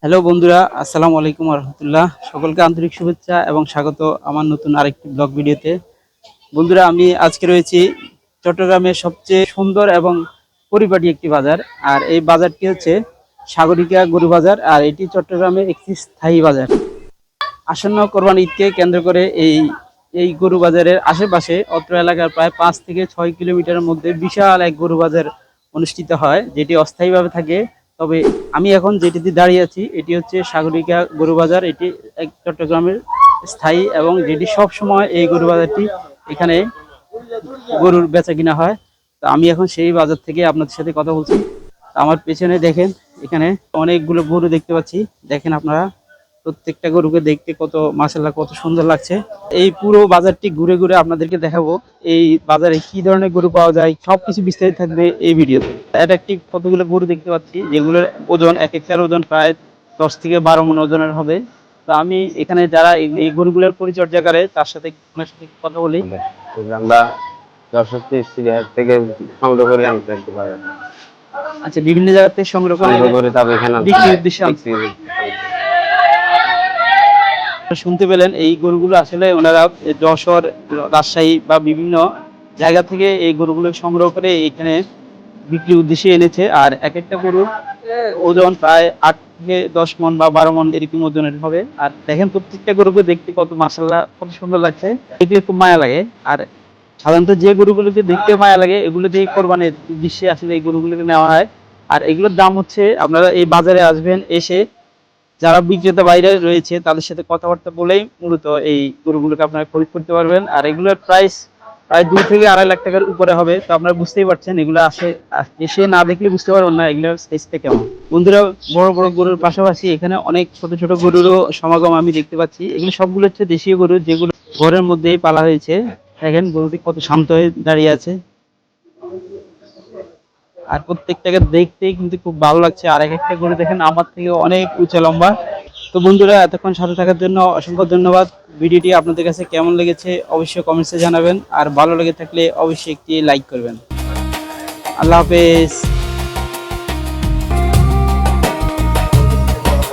Hello বন্ধুরা, আসসালামু আলাইকুম রহমতুল্লাহ। সকলকে আন্তরিক শুভেচ্ছা এবং স্বাগত আমার নতুন আরেকটি ব্লগ ভিডিওতে। বন্ধুরা, আমি আজকে রয়েছি চট্টগ্রামের সবচেয়ে সুন্দর এবং পরিপাটি একটি বাজার। আর এই বাজারটি হচ্ছে সাগরিকা গরু বাজার, আর এটি চট্টগ্রামের একটি স্থায়ী বাজার। আসন্ন কোরবানি ঈদকে কেন্দ্র করে এই এই গরু বাজারের আশেপাশে অত্র এলাকার প্রায় 5 থেকে 6 কিলোমিটারের মধ্যে বিশাল এক গরু বাজার অনুষ্ঠিত হয়, যেটি অস্থায়ীভাবে থাকে। তবে আমি এখন যেটিতে দাঁড়িয়ে আছি এটি হচ্ছে সাগরিকা গরু বাজার। এটি এক চট্টগ্রামের স্থায়ী এবং যেটি সব সময় এই গরু বাজারটি এখানে গরুর বেচা কিনা হয়। তো আমি এখন সেই বাজার থেকে আপনাদের সাথে কথা বলছি। আমার পেছনে দেখেন, এখানে অনেকগুলো গরু দেখতে পাচ্ছি। দেখেন আপনারা, প্রত্যেকটা গরুকে দেখতে কত মাশাআল্লাহ কত সুন্দর লাগছে। এই পুরো বাজারটি ঘুরে ঘুরে আপনাদেরকে দেখাবো এই বাজারে কি ধরনের গরু পাওয়া যায়, সবকিছু বিস্তারিত থাকবে এই ভিডিওতে। অ্যাট্রাকটিভ কতগুলো গরু দেখতে পাচ্ছি, যেগুলোর ওজন এক একটার ওজন প্রায় 10 থেকে 12 মণ ওজনের হবে। তো আমি এখানে যারা এই গরুগুলোর পরিচর্যা করে তার সাথে আপনার সাথে কথা বলি। আমরা দর্শকদের থেকে সংগ্রহ করে আনতে পারি। আচ্ছা, বিভিন্ন জায়গা থেকে সংগ্রহ করে তারপর এখানে বিক্রির উদ্দেশ্যে আনতে। শুনতে পেলেন, এই গরুগুলো আসলে ওনারা যশোর, রাজশাহী বা বিভিন্ন জায়গা থেকে এই গরুগুলো সংগ্রহ করে এখানে বিক্রির উদ্দেশ্যে এনেছে। আর এক একটা গরু ওজন প্রায় 8 থেকে 10 মণ বা 12 মণ এরকম ওজনের হবে। আর দেখেন প্রত্যেকটা গরুকে দেখতে কত মাশাআল্লাহ কত সুন্দর লাগছে, এটি খুব মায়া লাগে। আর সাধারণত যে গরুগুলোকে দেখতে মায়া লাগে এগুলো দিয়ে কোরবানির উদ্দেশ্যে আসলে এই গরুগুলোকে নেওয়া হয়। আর এগুলোর দাম হচ্ছে, আপনারা এই বাজারে আসবেন, এসে যারা বিক্রেতা বাইরে রয়েছে তাদের সাথে কথাবার্তা বলেই মূলত এই গরুগুলোকে আপনারা খরিদ করতে পারবেন। আর এগুলোর প্রাইস প্রায় 2 থেকে 2.5 লাখ টাকার উপরে হবে। তো আপনারা বুঝতেই পারছেন, এগুলো এসে না দেখলে বুঝতে পারবেন না এগুলোর সাইজটা কেমন। বন্ধুরা, বড় বড় গরুর পাশাপাশি এখানে অনেক ছোট ছোট গরুরও সমাগম আমি দেখতে পাচ্ছি। এগুলো সবগুলো হচ্ছে দেশীয় গরু, যেগুলো ঘরের মধ্যেই পালা হয়েছে। দেখেন গরুটি কত শান্ত হয়ে দাঁড়িয়ে আছে, আর প্রত্যেকটাকে দেখতেই কিন্তু খুব ভালো লাগছে। আর এক একটা গরু দেখেন আমার থেকে অনেক উঁচা লম্বা। তো বন্ধুরা, এতক্ষণ সাথে থাকার জন্য অসংখ্য ধন্যবাদ। ভিডিওটি আপনাদের কাছে কেমন লেগেছে অবশ্যই কমেন্টসে জানাবেন, আর ভালো লেগে থাকলে অবশ্যই একটি লাইক করবেন। আল্লাহ হাফেজ।